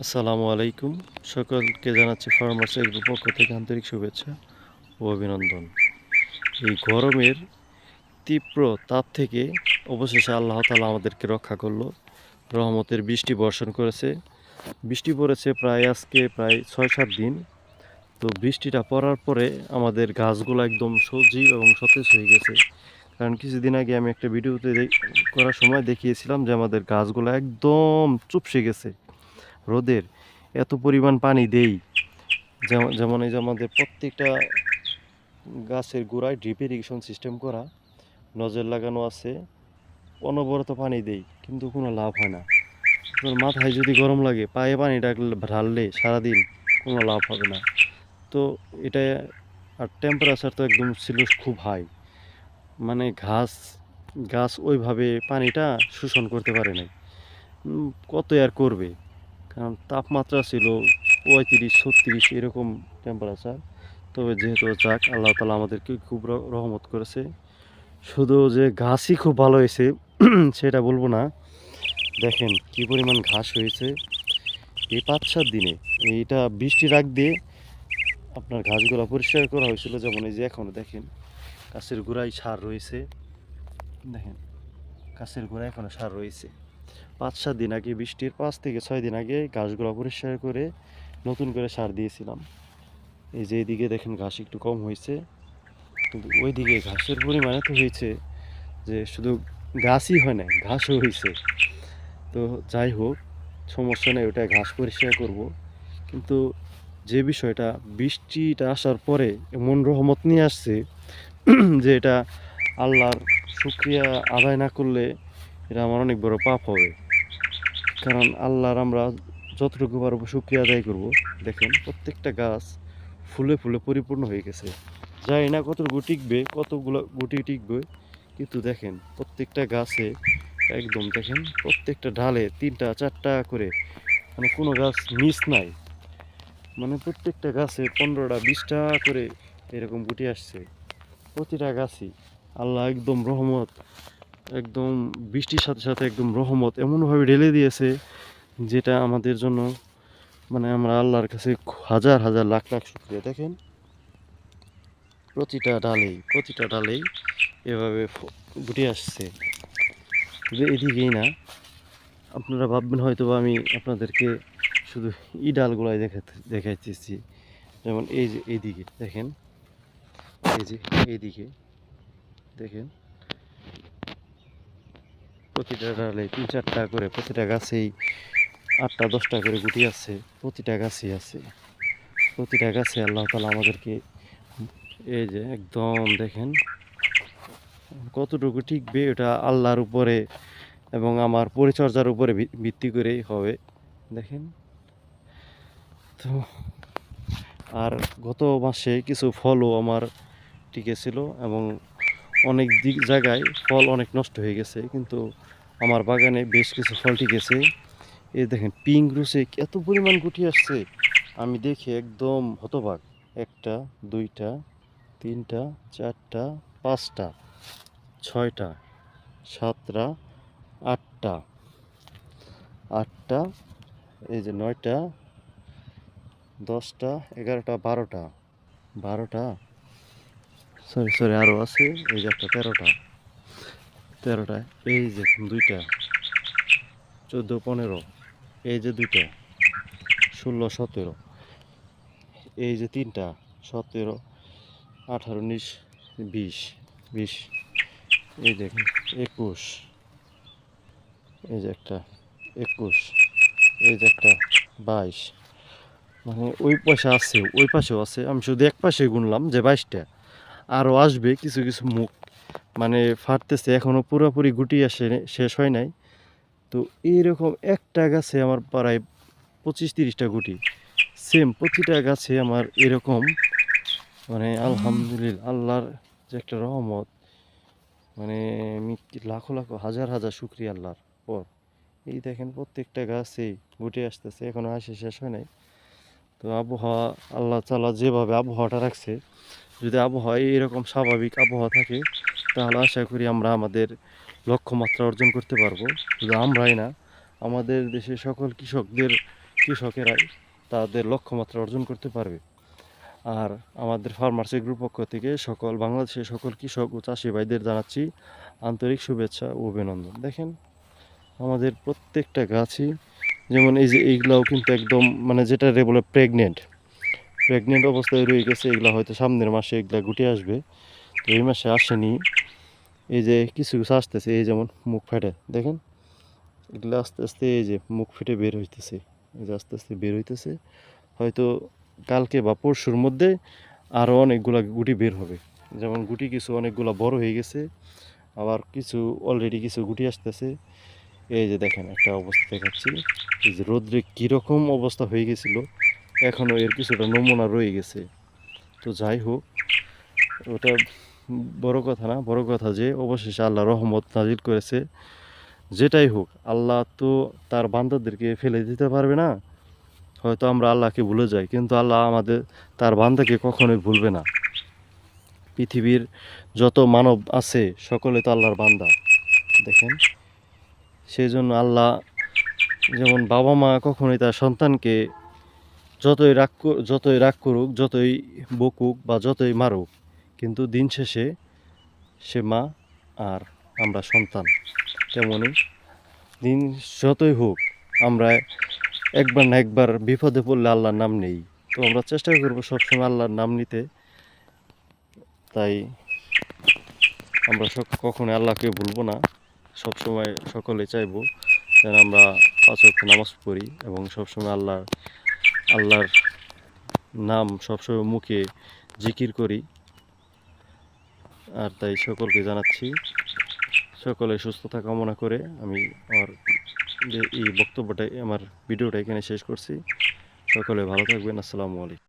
আসসালামু আলাইকুম। সকলকে জানাচ্ছি ফার্মার্স এগ্রোর পক্ষ থেকে আন্তরিক শুভেচ্ছা ও অভিনন্দন। এই গরমের তীব্র তাপ থেকে অবশেষে আল্লাহ তাআলা আমাদেরকে রক্ষা করলো। রহমতের বৃষ্টি বর্ষণ করেছে। বৃষ্টি পড়েছে আজকে প্রায় ৬-৭ দিন। তো বৃষ্টিটা পড়ার পরে আমাদের গাছগুলো একদম সজীব এবং সতেজ হয়ে গেছে। কারণ কিছুদিন আগে আমি একটা ভিডিওতে করার সময় দেখিয়েছিলাম যে আমাদের গাছগুলো একদম চুপসে গেছে রোদের। এত পরিমাণ পানি দেই, যেমন যেমন এই যে আমাদের প্রত্যেকটা গাছের গোড়ায় ড্রিপ ইরিগেশন সিস্টেম করা, নজর লাগানো আছে, অনবরত পানি দেই কিন্তু কোনো লাভ হয় না। তোর মাথায় যদি গরম লাগে পায়ে পানি ঢাললে সারাদিন কোনো লাভ হবে না। তো এটা, আর টেম্পারেচার তো একদম ছিল খুব হাই, মানে গাছ ওইভাবে পানিটা শোষণ করতে পারে নাই। কত আর করবে, কারণ তাপমাত্রা ছিল 35-36 এরকম টেম্পারেচার। তবে যেহেতু যাক, আল্লাহ তাআলা আমাদেরকে খুব রহমত করেছে। শুধু যে গাছই খুব ভালো হয়েছে সেটা বলবো না। দেখেন কি পরিমাণ ঘাস হয়েছে এই 5-7 দিনে। এইটা বৃষ্টির আগ দিয়ে আপনার ঘাসগুলো পরিষ্কার করা হয়েছিল, যেমন এই যে এখনো দেখেন গাছের গোড়ায় সার রয়েছে। দেখেন গাছের গোড়ায় এখনো সার রয়েছে। 5-7 দিন আগে, বৃষ্টির 5 থেকে 6 দিন আগে ঘাসগুলো পরিষ্কার করে নতুন করে সার দিয়েছিলাম। এই যে এইদিকে দেখেন ঘাস একটু কম হয়েছে, কিন্তু ওইদিকে ঘাসের পরিমাণ এত হয়েছে যে শুধু গাছই হয় না, ঘাসও হয়েছে। তো যাই হোক, সমস্যা নেই, ওটা ঘাস পরিষ্কার করব। কিন্তু যে বিষয়টা, বৃষ্টিটা আসার পরে এমন রহমত নিয়ে আসছে যে এটা আল্লাহর শুকরিয়া আদায় না করলে এটা আমার অনেক বড় পাপ হবে। কারণ আল্লাহর আমরা যতটুকু পারবো শুকরিয়া আদায় করব। দেখেন প্রত্যেকটা গাছ ফুলে ফুলে পরিপূর্ণ হয়ে গেছে। জানি না কতটুকু টিকবে, কতগুলো গুটি টিকবে, কিন্তু দেখেন প্রত্যেকটা গাছে একদম, দেখেন প্রত্যেকটা ডালে 3টা 4টা করে, মানে কোনো গাছ মিস নাই। মানে প্রত্যেকটা গাছে 15টা 20টা করে এরকম গুটি আসছে প্রতিটা গাছই। আল্লাহ একদম রহমত, একদম বৃষ্টির সাথে সাথে একদম রহমত এমনভাবে ঢেলে দিয়েছে যেটা আমাদের জন্য, মানে আমরা আল্লাহর কাছে হাজার হাজার লাখ লাখ শুকরিয়া। দেখেন প্রতিটা ডালেই এভাবে গুটি আসছে। শুধু এদিকেই না, আপনারা ভাববেন হয়তো বা আমি আপনাদেরকে শুধু ডালগুলাই দেখাইতেছি। যেমন এই যে এইদিকে দেখেন, এই যে এইদিকে দেখেন প্রতিটা ডালে 3-4টা করে, প্রতিটা গাছেই 8টা 10টা করে গুটি আছে, প্রতিটা গাছেই আছে। প্রতিটা গাছে আল্লাহ তাআলা আমাদেরকে, এই যে একদম দেখেন কতটুকু টিকবে এটা আল্লাহর উপরে এবং আমার পরিচর্যার উপরে ভিত্তি করেই হবে। দেখেন তো, আর গত মাসে কিছু ফলও আমার টিকেছিল এবং অনেক জায়গায় ফল অনেক নষ্ট হয়ে গেছে, কিন্তু আমার বাগানে বেশ কিছু ফল টিকেছে। এই দেখেন পিঙ্ক রুসে এত পরিমাণ গুটি আসছে, আমি দেখে একদম হতবাক। 1টা 2টা 3টা 4টা 5টা 6টা 7টা 8টা, এই যে 9টা 10টা 11টা 12টা, সরি আরও আছে, এই যে একটা 13টা, এই যে 2টা 14 15, এই যে 2টা 16 17, এই যে 3টা 17 18 19 20, এই দেখুন 21, এই যে একটা 21, এই যে একটা 22। মানে ওই পাশে আছে, ওই পাশেও আছে, আমি শুধু এক পাশে গুনলাম যে 22টা। আরও আসবে কিছু কিছু মুখ, মানে ফাটতেছে, এখনও পুরোপুরি গুটি আসে শেষ হয় নাই। তো এইরকম একটা গাছে আমার প্রায় 25-30টা গুটি, সেম প্রতিটা গাছে আমার এরকম। মানে আলহামদুলিল্লাহ, আল্লাহর যে একটা রহমত, মানে আমি লাখো লাখো হাজার হাজার শুকরিয়া আল্লাহর পর। এই দেখেন প্রত্যেকটা গাছেই গুটি আসতেছে, এখনো আসে শেষ হয় নাই। তো আবহাওয়া, আল্লাহ তাআলা যেভাবে আবহাওয়াটা রাখছে, যদি আবহাওয়া এরকম স্বাভাবিক আবহাওয়া থাকে, তাহলে আশা করি আমরা আমাদের লক্ষ্যমাত্রা অর্জন করতে পারবো। শুধু আমরাই না, আমাদের দেশের সকল কৃষকেরাই তাদের লক্ষ্যমাত্রা অর্জন করতে পারবে। আর আমাদের ফার্মার্স এগ্রোর পক্ষ থেকে সকল বাংলাদেশের সকল কৃষক ও চাষি ভাইদের জানাচ্ছি আন্তরিক শুভেচ্ছা ও অভিনন্দন। দেখেন আমাদের প্রত্যেকটা গাছই, যেমন এই যে এইগুলাও কিন্তু একদম মানে যেটা বলে প্রেগনেন্ট অবস্থায় রয়ে গেছে। এগুলা হয়তো সামনের মাসে এগুলা গুটি আসবে, তো এই মাসে আসেনি। এই যে কিছু কিছু আসতেছে, এই যেমন মুখ ফেটে দেখেন, এগুলো আস্তে আস্তে এই যে মুখ ফেটে বের হইতেছে, এই যে আস্তে আস্তে বের হইতেছে। হয়তো কালকে বা পরশুর মধ্যে আরও অনেকগুলা গুটি বের হবে। যেমন গুটি কিছু অনেকগুলা বড় হয়ে গেছে, আবার কিছু অলরেডি কিছু গুটি আসতেছে। এই যে দেখেন একটা অবস্থা দেখাচ্ছি, এই যে রোদ্রে কীরকম অবস্থা হয়ে গেছিলো, এখনও এর কিছুটা নমুনা রয়ে গেছে। তো যাই হোক, ওটা বড় কথা না, বড় কথা যে অবশেষে আল্লাহ রহমত নাজিল করেছে। যেটাই হোক, আল্লাহ তো তার বান্দাদেরকে ফেলে দিতে পারবে না। হয়তো আমরা আল্লাহকে ভুলে যাই, কিন্তু আল্লাহ তার বান্দাকে কখনোই ভুলবে না। পৃথিবীর যত মানব আছে সকলে তো আল্লাহর বান্দা। দেখেন, সেই জন্য আল্লাহ, যেমন বাবা মা কখনোই তার সন্তানকে যতই রাগ করুক, যতই বকুক বা যতই মারুক, কিন্তু দিন শেষে সে মা আর আমরা সন্তান। তেমনি দিন যতই হোক, আমরা একবার না একবার বিপদে পড়লে আল্লাহর নাম নেই। তো আমরা চেষ্টা করবো সবসময় আল্লাহর নাম নিতে। তাই আমরা কখনোই আল্লাহকে ভুলবো না। সবসময় সকলে চাইবো যেন আমরা 5 ওয়াক্ত নামাজ পড়ি এবং সবসময় আল্লাহর নাম সবসময় মুখে জিকির করি। আর তাই সকলকে জানাচ্ছি, সকলে সুস্থতা কামনা করে আমি আমার এই বক্তব্যটাই, আমার ভিডিওটা এখানে শেষ করছি। সকলে ভালো থাকবেন। আসসালামু আলাইকুম।